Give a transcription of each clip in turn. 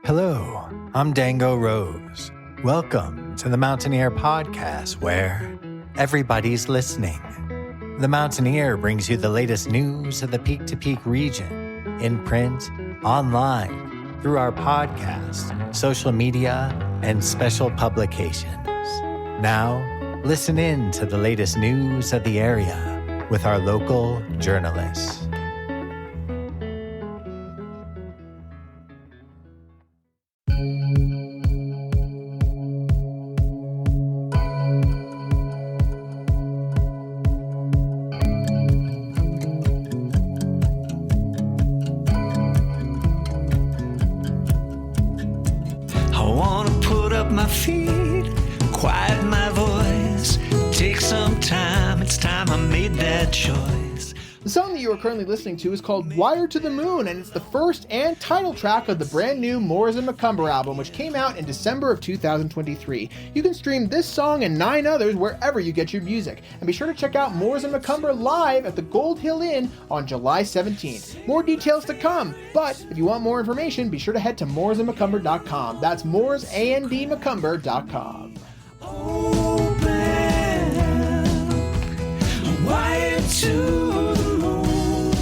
Hello, I'm Dango Rose. Welcome to the Mountaineer Podcast, where everybody's listening. The Mountaineer brings you the latest news of the peak-to-peak region, in print, online, through our podcast, social media, and special publications. Now, listen in to the latest news of the area with our local journalists. The song that you are currently listening to is called Wired to the Moon, and it's the first and title track of the brand new Moors and McCumber album, which came out in December of 2023. You can stream this song and 9 others wherever you get your music. And be sure to check out Moors and McCumber live at the Gold Hill Inn on July 17th. More details to come, but if you want more information, be sure to head to moorsandmccumber.com. That's moorsandmccumber.com. Wired to the moon,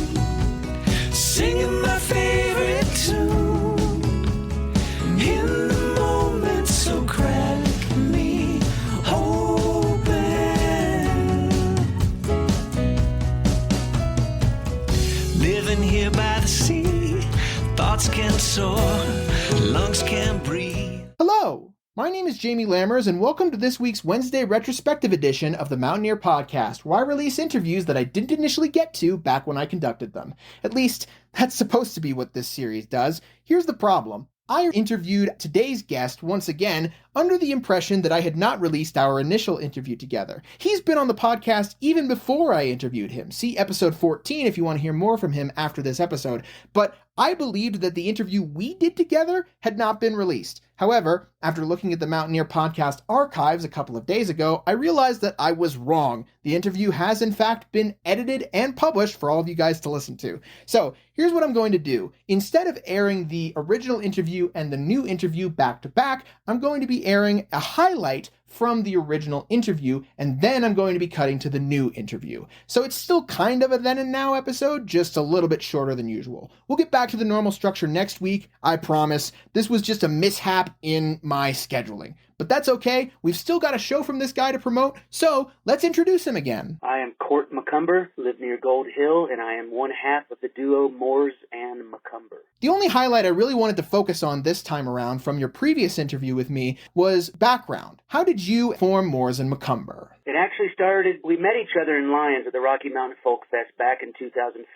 singing my favorite tune. In the moment, so crack me open. Living here by the sea, thoughts can soar, lungs can breathe. Hello! My name is Jamie Lammers, and welcome to this week's Wednesday retrospective edition of the Mountaineer Podcast, where I release interviews that I didn't initially get to back when I conducted them. At least, that's supposed to be what this series does. Here's the problem. I interviewed today's guest once again under the impression that I had not released our initial interview together. He's been on the podcast even before I interviewed him. See episode 14 if you want to hear more from him after this episode. But I believed that the interview we did together had not been released. However, after looking at the Mountaineer Podcast archives a couple of days ago, I realized that I was wrong. The interview has in fact been edited and published for all of you guys to listen to. So here's what I'm going to do. Instead of airing the original interview and the new interview back to back, I'm going to be airing a highlight from the original interview, and then I'm going to be cutting to the new interview. So it's still kind of a then and now episode, just a little bit shorter than usual. We'll get back to the normal structure next week, I promise. This was just a mishap in my scheduling. But that's okay, we've still got a show from this guy to promote, so let's introduce him again. I am Kort McCumber, live near Gold Hill, and I am one half of the duo Moors and McCumber. The only highlight I really wanted to focus on this time around from your previous interview with me was background. How did you form Moors and McCumber? It actually started, we met each other in Lyons at the Rocky Mountain Folk Fest back in 2005.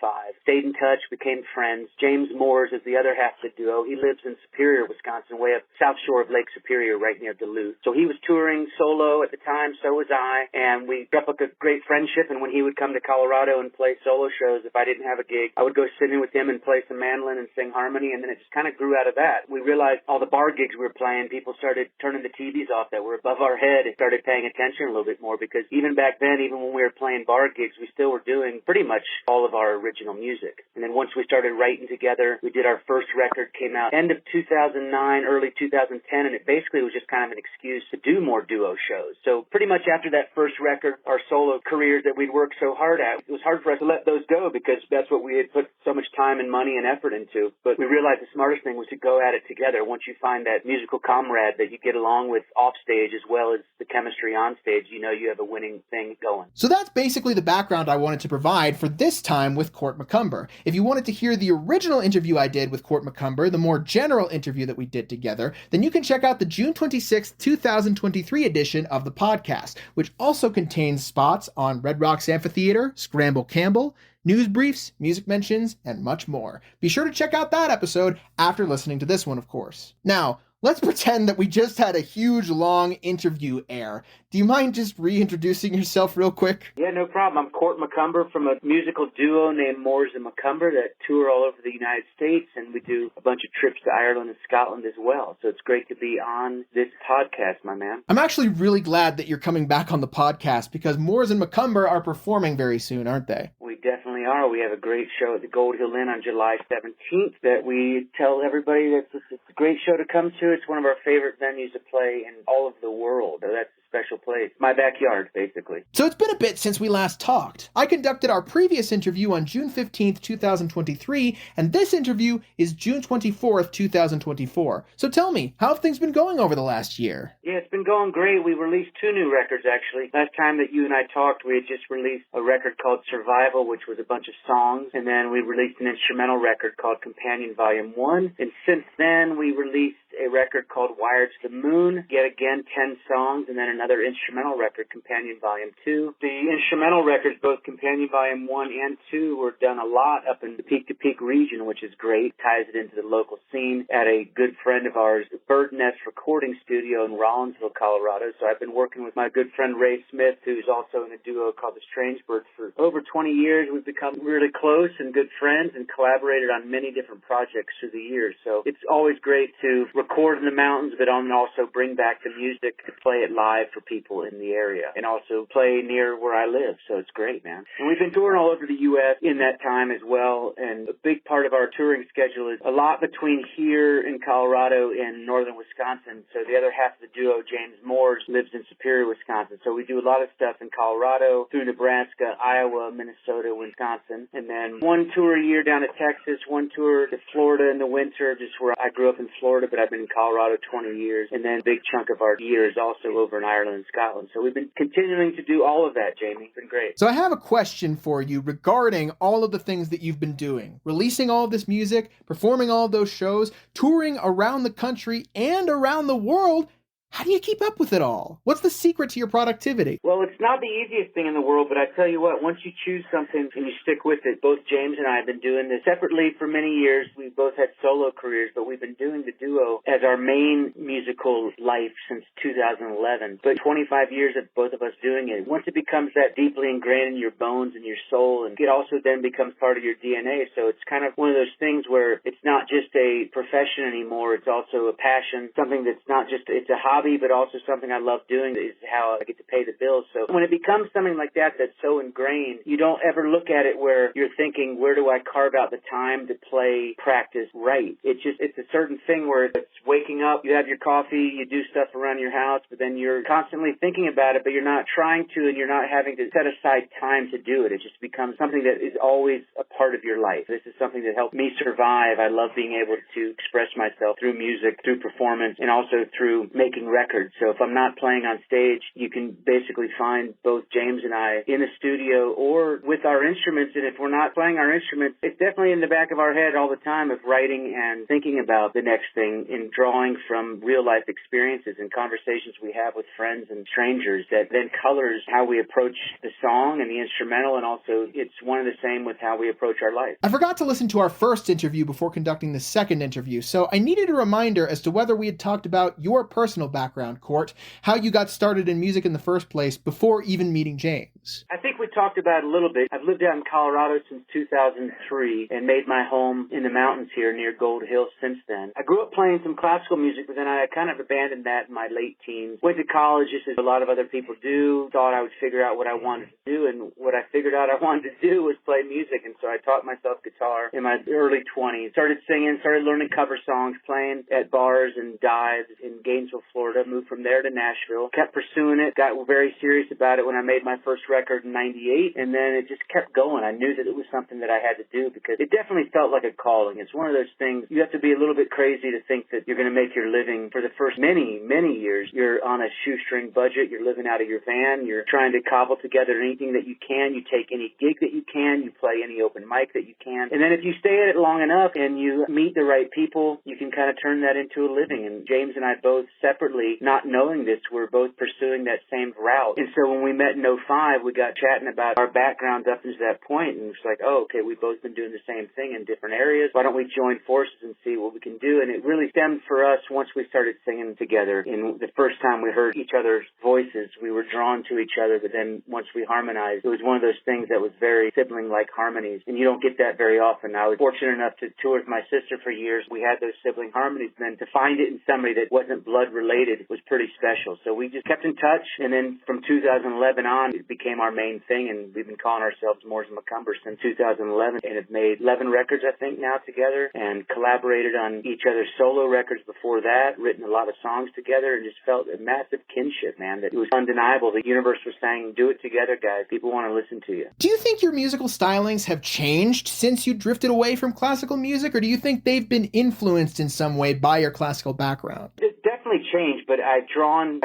Stayed in touch, became friends. James Moors is the other half of the duo. He lives in Superior, Wisconsin, way up south shore of Lake Superior, right near Duluth. So he was touring solo at the time, so was I, and we struck up a great friendship, and when he would come to Colorado and play solo shows, if I didn't have a gig, I would go sit in with him and play some mandolin and sing harmony, and then it just kind of grew out of that. We realized all the bar gigs we were playing, people started turning the TVs off that were above our head and started paying attention a little bit more, because even back then, even when we were playing bar gigs, we still were doing pretty much all of our original music. And then once we started writing together, we did our first record, came out end of 2009, early 2010, and it basically was just kind of an excuse to do more duo shows. So pretty much after that first record, our solo careers that we'd worked so hard at, it was hard for us to let those go because that's what we had put so much time and money and effort into. But we realized the smartest thing was to go at it together. Once you find that musical comrade that you get along with off stage as well as the chemistry on stage, you know you have a winning thing going. So that's basically the background I wanted to provide for this time with Kort McCumber. If you wanted to hear the original interview I did with Kort McCumber, the more general interview that we did together, then you can check out the June 26th, 2023 edition of the podcast, which also contains spots on Red Rocks Amphitheater, Scramble Campbell, news briefs, music mentions, and much more. Be sure to check out that episode after listening to this one, of course. Now, let's pretend that we just had a huge, long interview air. Do you mind just reintroducing yourself real quick? Yeah, no problem. I'm Kort McCumber from a musical duo named Moors and McCumber that tour all over the United States, and we do a bunch of trips to Ireland and Scotland as well. So it's great to be on this podcast, my man. I'm actually really glad that you're coming back on the podcast because Moors and McCumber are performing very soon, aren't they? We definitely certainly are. We have a great show at the Gold Hill Inn on July 17th that we tell everybody that it's a great show to come to. It's one of our favorite venues to play in all of the world. That's a special place. My backyard, basically. So it's been a bit since we last talked. I conducted our previous interview on June 15th, 2023, and this interview is June 24th, 2024. So tell me, how have things been going over the last year? Yeah, it's been going great. We released 2 new records, actually. Last time that you and I talked, we had just released a record called Survival, which was a bunch of songs, and then we released an instrumental record called Companion Volume 1. And since then, we released a record called Wired to the Moon, yet again 10 songs, and then another instrumental record, Companion Volume 2. The instrumental records, both Companion Volume 1 and 2, were done a lot up in the Peak to Peak region, which is great. Ties it into the local scene at a good friend of ours, Bird Nest Recording Studio in Rollinsville, Colorado. So I've been working with my good friend Ray Smith, who's also in a duo called the Strange Birds, for over 20 years. We've become really close and good friends and collaborated on many different projects through the years. So it's always great to record in the mountains, but also bring back the music to play it live for people in the area and also play near where I live. So it's great, man. And we've been touring all over the U.S. in that time as well. And a big part of our touring schedule is a lot between here in Colorado and northern Wisconsin. So the other half of the duo, James Moors, lives in Superior, Wisconsin. So we do a lot of stuff in Colorado, through Nebraska, Iowa, Minnesota, Wisconsin. And then one tour a year down to Texas, one tour to Florida in the winter, just where I grew up in Florida, but I've been in Colorado 20 years. And then a big chunk of our year is also over in Ireland and Scotland. So we've been continuing to do all of that, Jamie. It's been great. So I have a question for you regarding all of the things that you've been doing. Releasing all of this music, performing all of those shows, touring around the country and around the world. How do you keep up with it all? What's the secret to your productivity? Well, it's not the easiest thing in the world, but I tell you what, once you choose something and you stick with it, both James and I have been doing this separately for many years. We've both had solo careers, but we've been doing the duo as our main musical life since 2011. But 25 years of both of us doing it. Once it becomes that deeply ingrained in your bones and your soul, and it also then becomes part of your DNA. So it's kind of one of those things where it's not just a profession anymore. It's also a passion, something that's not just, it's a hobby, but also something I love doing is how I get to pay the bills. So when it becomes something like that that's so ingrained, you don't ever look at it where you're thinking, where do I carve out the time to play, practice right? It's a certain thing where it's waking up, you have your coffee, you do stuff around your house, but then you're constantly thinking about it, but you're not trying to, and you're not having to set aside time to do it. It just becomes something that is always a part of your life. This is something that helped me survive. I love being able to express myself through music, through performance, and also through making records. So if I'm not playing on stage, you can basically find both James and I in the studio or with our instruments. And if we're not playing our instruments, it's definitely in the back of our head all the time of writing and thinking about the next thing and drawing from real life experiences and conversations we have with friends and strangers that then colors how we approach the song and the instrumental. And also it's one and the same with how we approach our life. I forgot to listen to our first interview before conducting the second interview, so I needed a reminder as to whether we had talked about your personal background, Kort, how you got started in music in the first place before even meeting James. I think we talked about it a little bit. I've lived out in Colorado since 2003 and made my home in the mountains here near Gold Hill since then. I grew up playing some classical music, but then I kind of abandoned that in my late teens. Went to college just as a lot of other people do. Thought I would figure out what I wanted to do, and what I figured out I wanted to do was play music, and so I taught myself guitar in my early 20s. Started singing, started learning cover songs, playing at bars and dives in Gainesville, Florida. Moved from there to Nashville. Kept pursuing it. Got very serious about it when I made my first record in 98, and then it just kept going. I knew that it was something that I had to do because it definitely felt like a calling. It's one of those things, you have to be a little bit crazy to think that you're going to make your living for the first many, many years. You're on a shoestring budget. You're living out of your van. You're trying to cobble together anything that you can. You take any gig that you can. You play any open mic that you can. And then if you stay at it long enough and you meet the right people, you can kind of turn that into a living. And James and I both separately, not knowing this, were both pursuing that same route. And so when we met in 05, we got chatting about our backgrounds up until that point, and it's like, oh, okay, we've both been doing the same thing in different areas. Why don't we join forces and see what we can do? And it really stemmed for us once we started singing together. And the first time we heard each other's voices, we were drawn to each other, but then once we harmonized, it was one of those things that was very sibling-like harmonies, and you don't get that very often. I was fortunate enough to tour with my sister for years. We had those sibling harmonies, and then to find it in somebody that wasn't blood-related was pretty special. So we just kept in touch, and then from 2011 on, it became became our main thing, and we've been calling ourselves Moors and McCumber since 2011, and have made 11 records, I think, now together, and collaborated on each other's solo records before that, written a lot of songs together, and just felt a massive kinship, man, that it was undeniable. The universe was saying, do it together, guys. People want to listen to you. Do you think your musical stylings have changed since you drifted away from classical music, or do you think they've been influenced in some way by your classical background? It definitely changed, but I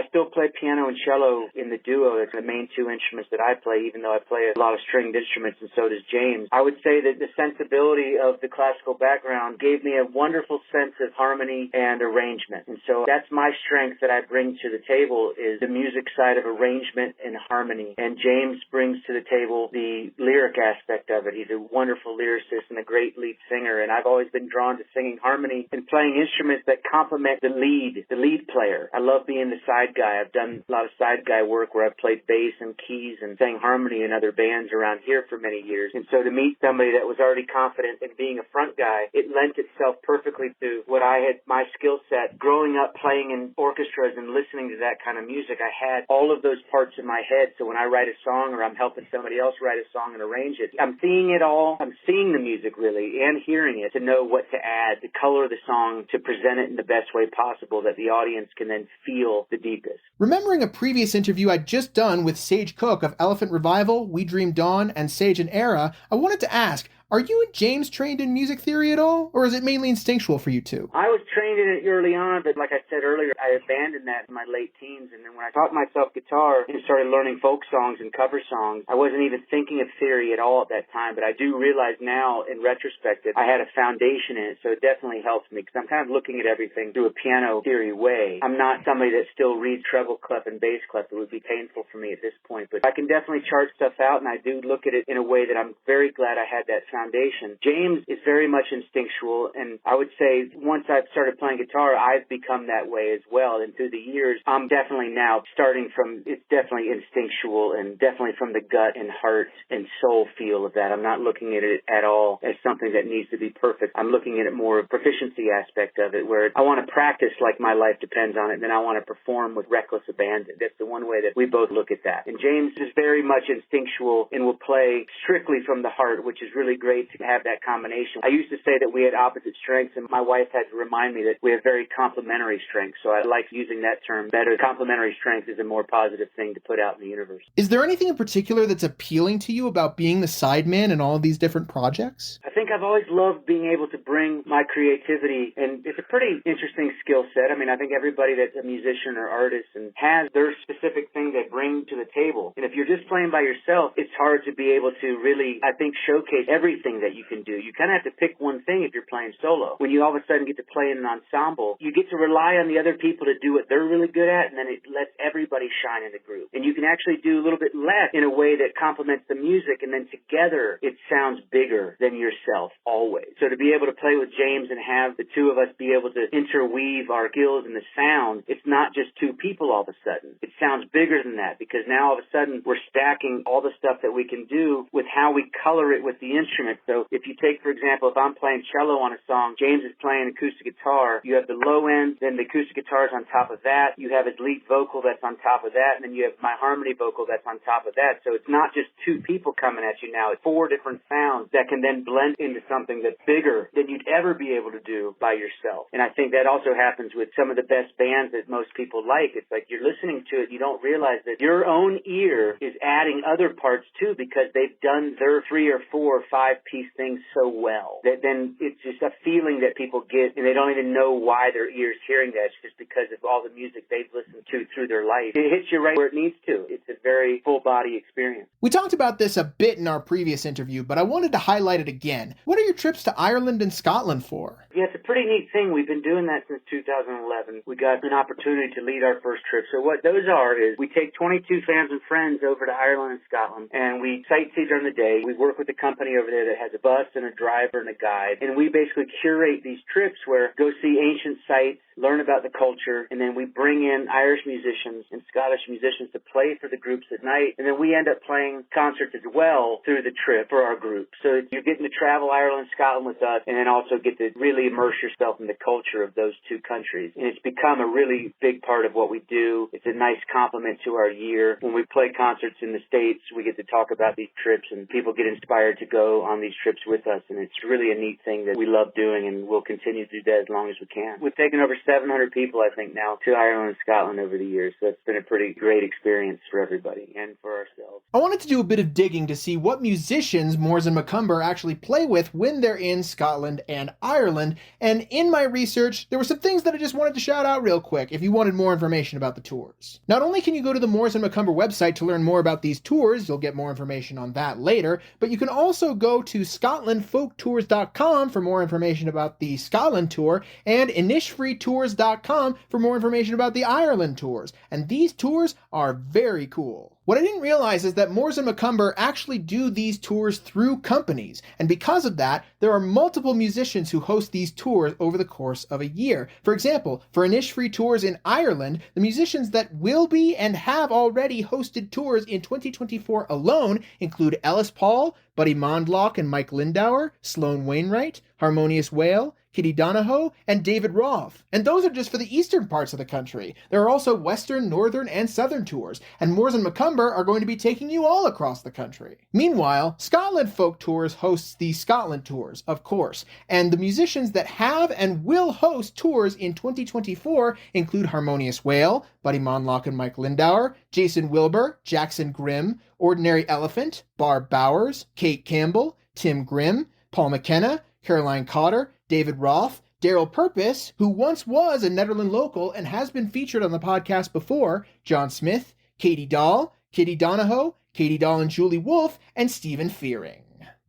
still play piano and cello in the duo. It's the main two instruments that I play, even though I play a lot of stringed instruments, and so does James. I would say that the sensibility of the classical background gave me a wonderful sense of harmony and arrangement. And so that's my strength that I bring to the table, is the music side of arrangement and harmony. And James brings to the table the lyric aspect of it. He's a wonderful lyricist and a great lead singer, and I've always been drawn to singing harmony and playing instruments that complement the lead player. I love being the side guy. I've done a lot of side guy work where I've played bass and keys and sang harmony in other bands around here for many years. And so to meet somebody that was already confident in being a front guy, it lent itself perfectly to what I had, my skill set. Growing up playing in orchestras and listening to that kind of music, I had all of those parts in my head. So when I write a song or I'm helping somebody else write a song and arrange it, I'm seeing it all. I'm seeing the music really and hearing it to know what to add, to color the song, to present it in the best way possible that the audience can then feel the deepest. Remembering a previous interview I'd just done with Sage Cook of Elephant Revival, We Dream Dawn, and Sage and Era, I wanted to ask, are you and James trained in music theory at all, or is it mainly instinctual for you two? I was trained in it early on, but like I said earlier, I abandoned that in my late teens, and then when I taught myself guitar and started learning folk songs and cover songs, I wasn't even thinking of theory at all at that time, but I do realize now, in retrospect, that I had a foundation in it, so it definitely helps me, because I'm kind of looking at everything through a piano theory way. I'm not somebody that still reads treble clef and bass clef. It would be painful for me at this point, but I can definitely chart stuff out, and I do look at it in a way that I'm very glad I had that foundation. James is very much instinctual, and I would say once I've started playing guitar, I've become that way as well. And through the years, I'm definitely now starting from, it's definitely instinctual and definitely from the gut and heart and soul feel of that. I'm not looking at it at all as something that needs to be perfect. I'm looking at it more of proficiency aspect of it, where I want to practice like my life depends on it, and then I want to perform with reckless abandon. That's the one way that we both look at that. And James is very much instinctual and will play strictly from the heart, which is really great to have that combination. I used to say that we had opposite strengths, and my wife had to remind me that we have very complementary strengths, so I like using that term better. Complementary strength is a more positive thing to put out in the universe. Is there anything in particular that's appealing to you about being the sideman in all of these different projects? I think I've always loved being able to bring my creativity, and it's a pretty interesting skill set. I mean, I think everybody that's a musician or artist and has their specific thing they bring to the table. And if you're just playing by yourself, it's hard to be able to really, I think, showcase everything that you can do. You kind of have to pick one thing if you're playing solo. When you all of a sudden get to play in an ensemble, you get to rely on the other people to do what they're really good at, and then it lets everybody shine in the group. And you can actually do a little bit less in a way that complements the music, and then together it sounds bigger than yourself always. So to be able to play with James and have the two of us be able to interweave our skills in the sound, it's not just two people all of a sudden. It sounds bigger than that, because now all of a sudden we're stacking all the stuff that we can do with how we color it with the instrument. So if you take, for example, if I'm playing cello on a song, James is playing acoustic guitar, you have the low end, then the acoustic guitar is on top of that, you have his lead vocal that's on top of that, and then you have my harmony vocal that's on top of that. So it's not just two people coming at you now, it's four different sounds that can then blend into something that's bigger than you'd ever be able to do by yourself. And I think that also happens with some of the best bands that most people like. It's like you're listening to it, you don't realize that your own ear is adding other parts too, because they've done their 3 or 4 or 5 piece things so well that then it's just a feeling that people get, and they don't even know why their ear's hearing that. It's just because of all the music they've listened to through their life. It hits you right where it needs to. It's a very full body experience. We talked about this a bit in our previous interview, but I wanted to highlight it again. What are your trips to Ireland and Scotland for? Yeah, it's a pretty neat thing. We've been doing that since 2011. We got an opportunity to lead our first trip. So what those are is we take 22 fans and friends over to Ireland and Scotland, and we sightsee during the day. We work with the company over there there that has a bus and a driver and a guide. And we basically curate these trips where go see ancient sites, learn about the culture, and then we bring in Irish musicians and Scottish musicians to play for the groups at night. And then we end up playing concerts as well through the trip for our group. So you're getting to travel Ireland, Scotland with us, and then also get to really immerse yourself in the culture of those two countries. And it's become a really big part of what we do. It's a nice complement to our year. When we play concerts in the States, we get to talk about these trips, and people get inspired to go on these trips with us. And it's really a neat thing that we love doing, and we'll continue to do that as long as we can. We've taken over 700 people, I think, now to Ireland and Scotland over the years. So it's been a pretty great experience for everybody and for ourselves. I wanted to do a bit of digging to see what musicians Moors and McCumber actually play with when they're in Scotland and Ireland. And in my research, there were some things that I just wanted to shout out real quick if you wanted more information about the tours. Not only can you go to the Moors and McCumber website to learn more about these tours, you'll get more information on that later, but you can also go to scotlandfolktours.com for more information about the Scotland tour and inishfreetours.com for more information about the Ireland tours. And these tours are very cool. What I didn't realize is that Moors and McCumber actually do these tours through companies, and because of that, there are multiple musicians who host these tours over the course of a year. For example, for Inishfree Tours in Ireland, the musicians that will be and have already hosted tours in 2024 alone include Ellis Paul, Buddy Mondlock and Mike Lindauer, Sloan Wainwright, Harmonious Whale, Kitty Donahoe, and David Roth. And those are just for the eastern parts of the country. There are also western, northern, and southern tours, and Moors and McCumber are going to be taking you all across the country. Meanwhile, Scotland Folk Tours hosts the Scotland tours, of course, and the musicians that have and will host tours in 2024 include Harmonious Whale, Buddy Mondlock and Mike Lindauer, Jason Wilbur, Jackson Grimm, Ordinary Elephant, Barb Bowers, Kate Campbell, Tim Grimm, Paul McKenna, Caroline Cotter, David Roth, Daryl Purpose, who once was a Netherland local and has been featured on the podcast before, John Smith, Katie Dahl, Kitty Donahoe, Katie Dahl and Julie Wolfe, and Stephen Fearing.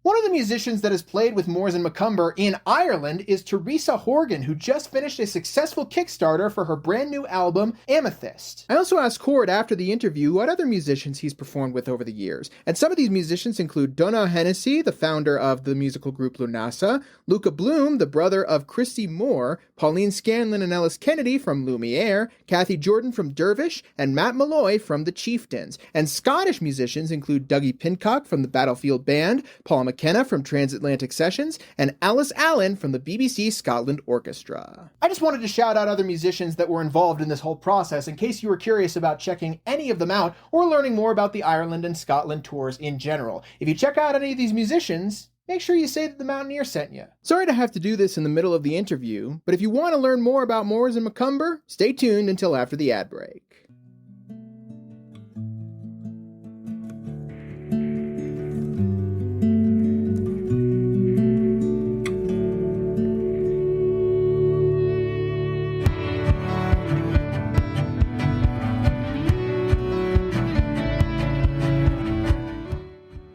One of the musicians that has played with Moors and McCumber in Ireland is Teresa Horgan, who just finished a successful Kickstarter for her brand new album, Amethyst. I also asked Cord after the interview what other musicians he's performed with over the years, and some of these musicians include Donal Hennessy, the founder of the musical group Lunasa, Luca Bloom, the brother of Christy Moore, Pauline Scanlon and Ellis Kennedy from Lumiere, Kathy Jordan from Dervish, and Matt Malloy from the Chieftains. And Scottish musicians include Dougie Pincock from the Battlefield Band, Paul McKenna from Transatlantic Sessions, and Alice Allen from the BBC Scotland Orchestra. I just wanted to shout out other musicians that were involved in this whole process in case you were curious about checking any of them out or learning more about the Ireland and Scotland tours in general. If you check out any of these musicians, make sure you say that the Mountaineer sent you. Sorry to have to do this in the middle of the interview, but if you want to learn more about Moors and McCumber, stay tuned until after the ad break.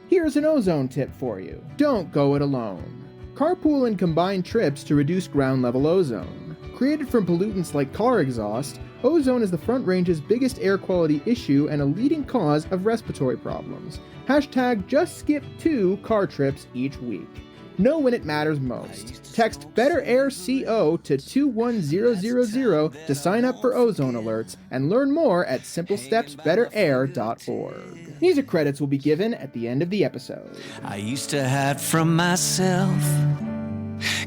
Here's an ozone tip for you. Don't go it alone. Carpool and combine trips to reduce ground level ozone. Created from pollutants like car exhaust, ozone is the Front Range's biggest air quality issue and a leading cause of respiratory problems. Hashtag just skip 2 car trips each week. Know when it matters most. Text Better Air CO to 21000 to sign up for ozone alerts and learn more at simplestepsbetterair.org. Music credits will be given at the end of the episode. I used to hide from myself,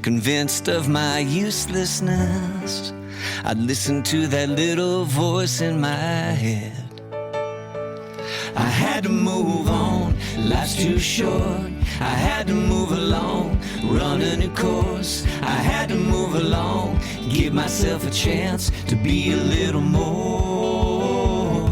convinced of my uselessness. I'd listen to that little voice in my head. I had to move on, life's too short. I had to move along, run a new course. I had to move along, give myself a chance to be a little more.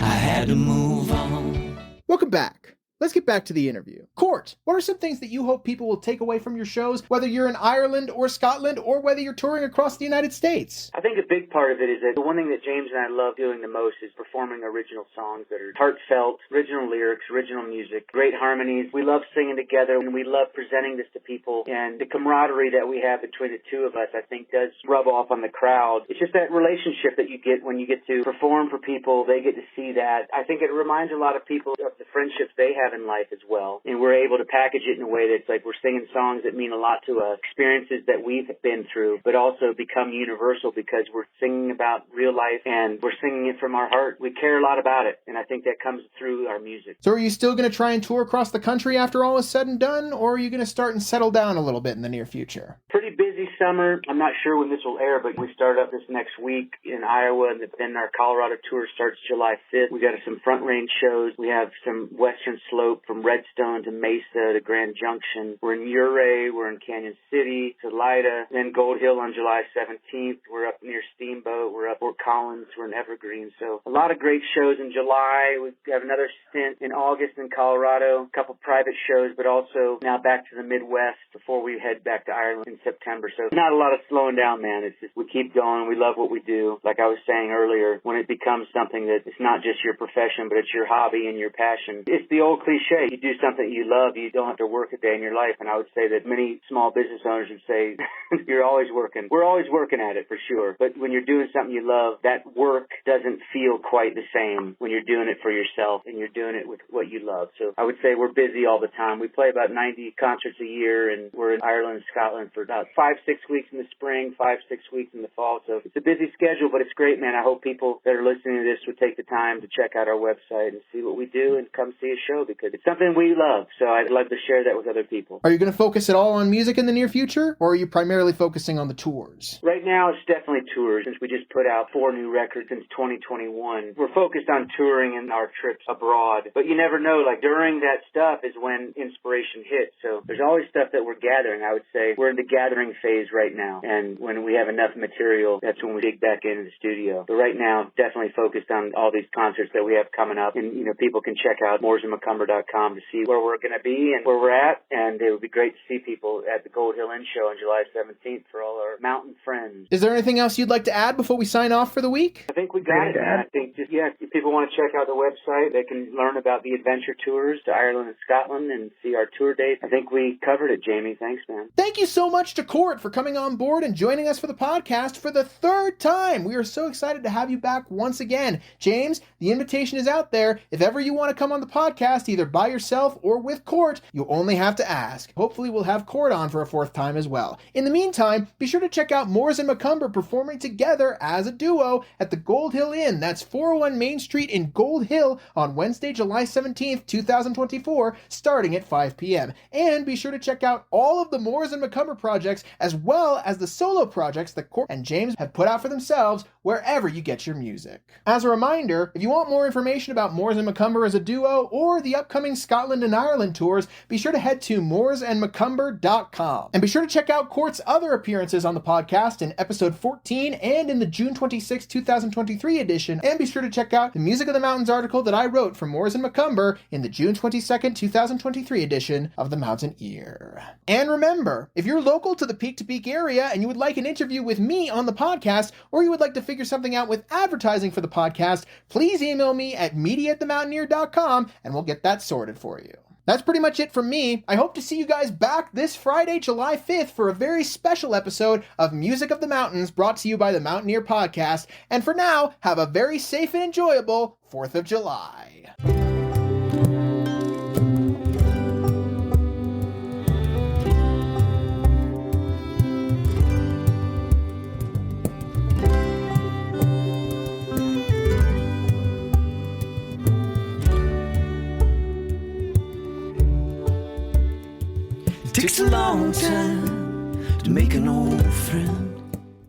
I had to move on. Welcome back. Let's get back to the interview. Court, what are some things that you hope people will take away from your shows, whether you're in Ireland or Scotland, or whether you're touring across the United States? I think a big part of it is that the one thing that James and I love doing the most is performing original songs that are heartfelt, original lyrics, original music, great harmonies. We love singing together, and we love presenting this to people. And the camaraderie that we have between the two of us, I think, does rub off on the crowd. It's just that relationship that you get when you get to perform for people. They get to see that. I think it reminds a lot of people of the friendships they have have in life as well. And we're able to package it in a way that's like we're singing songs that mean a lot to us, experiences that we've been through, but also become universal because we're singing about real life and we're singing it from our heart. We care a lot about it, and I think that comes through our music. So are you still going to try and tour across the country after all is said and done, or are you going to start and settle down a little bit in the near future? Pretty busy summer. I'm not sure when this will air, but we start up this next week in Iowa, and then our Colorado tour starts July 5th. We got some Front Range shows. We have some Western Slope from Redstone to Mesa to Grand Junction. We're in Ouray. We're in Canyon City, Salida, then Gold Hill on July 17th. We're up near Steamboat. We're up Fort Collins. We're in Evergreen. So a lot of great shows in July. We have another stint in August in Colorado, a couple private shows, but also now back to the Midwest before we head back to Ireland in September. So not a lot of slowing down, man. It's just we keep going. We love what we do. Like I was saying earlier, when it becomes something that it's not just your profession, but it's your hobby and your passion. It's the old cliche. You do something you love, you don't have to work a day in your life. And I would say that many small business owners would say, you're always working. We're always working at it for sure. But when you're doing something you love, that work doesn't feel quite the same when you're doing it for yourself and you're doing it with what you love. So I would say we're busy all the time. We play about 90 concerts a year, and we're in Ireland and Scotland for about 5-6 weeks in the spring, 5-6 weeks in the fall. So it's a busy schedule, but it's great, man. I hope people that are listening to this would take the time to check out our website and see what we do and come see a show because it's something we love. So I'd love to share that with other people. Are you going to focus at all on music in the near future, or are you primarily focusing on the tours? Right now, it's definitely tours. Since we just put out 4 new records since 2021, we're focused on touring and our trips abroad. But you never know, like during that stuff is when inspiration hits. So there's always stuff that we're gathering. I would say we're in the gathering phase right now. And when we have enough material, that's when we dig back into the studio. But right now, definitely focused on all these concerts that we have coming up. And, people can check out moorsandmccumber.com to see where we're going to be and where we're at. And it would be great to see people at the Gold Hill Inn show on July 17th for all our mountain friends. Is there anything else you'd like to add before we sign off for the week? I think we got it, man. I think if people want to check out the website, they can learn about the adventure tours to Ireland and Scotland and see our tour dates. I think we covered it, Jamie. Thanks, man. Thank you so much to Kort for coming on board and joining us for the podcast for the 3rd time. We are so excited to have you back once again. James, the invitation is out there. If ever you want to come on the podcast, either by yourself or with Kort, you only have to ask. Hopefully we'll have Kort on for a 4th time as well. In the meantime, be sure to check out Moors and McCumber performing together as a duo at the Gold Hill Inn. That's 401 Main Street in Gold Hill on Wednesday, July 17th, 2024, starting at 5 p.m. And be sure to check out all of the Moors and McCumber projects as well as the solo projects that Kort and James have put out for themselves wherever you get your music. As a reminder, if you want more information about Moors and McCumber as a duo or the upcoming Scotland and Ireland tours, be sure to head to moorsandmccumber.com. And be sure to check out Kort's other appearances on the podcast in episode 14 and in the June 26, 2023 edition. And be sure to check out the Music of the Mountains article that I wrote for Moors and McCumber in the June 22nd, 2023 edition of The Mountain Ear. And remember, if you're local to the Peak to Peak area and you would like an interview with me on the podcast, or you would like to figure something out with advertising for the podcast, please email me at media@themountaineer.com and we'll get that sorted for you. That's pretty much it from me. I hope to see you guys back this Friday, July 5th for a very special episode of Music of the Mountains brought to you by the Mountaineer Podcast. And for now, have a very safe and enjoyable 4th of July. Takes a long time to make an old friend.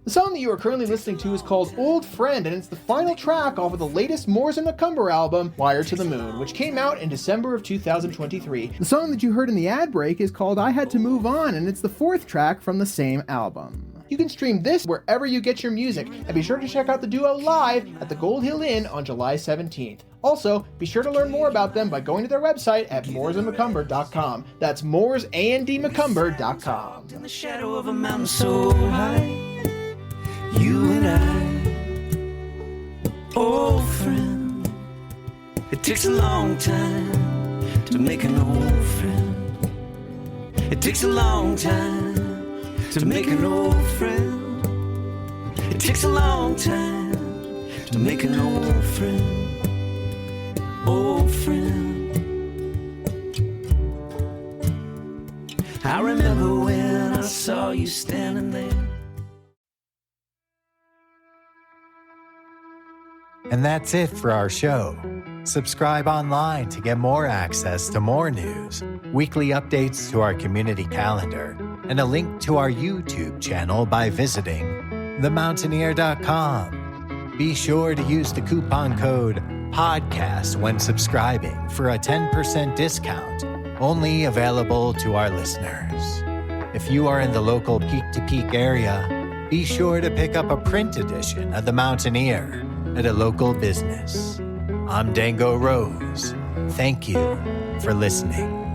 The song that you are currently listening to is called Old Friend, and it's the final track off of the latest Moors and McCumber album, Wire to the Moon, which came out in December of 2023. The song that you heard in the ad break is called I Had to Move On, and it's the 4th track from the same album. You can stream this wherever you get your music, and be sure to check out the duo live at the Gold Hill Inn on July 17th. Also, be sure to learn more about them by going to their website at moorsandmccumber.com. That's moorsandmccumber.com. In the shadow of a mountain so high, you and I, old friend. It takes a long time to make an old friend. It takes a long time to make an old friend. It takes a long time to make an old friend. Old friend. I remember when I saw you standing there. And that's it for our show. Subscribe online to get more access to more news, weekly updates to our community calendar, and a link to our YouTube channel by visiting themountaineer.com. Be sure to use the coupon code PODCAST when subscribing for a 10% discount, only available to our listeners. If you are in the local Peak to Peak area, be sure to pick up a print edition of The Mountaineer at a local business. I'm Dango Rose. Thank you for listening.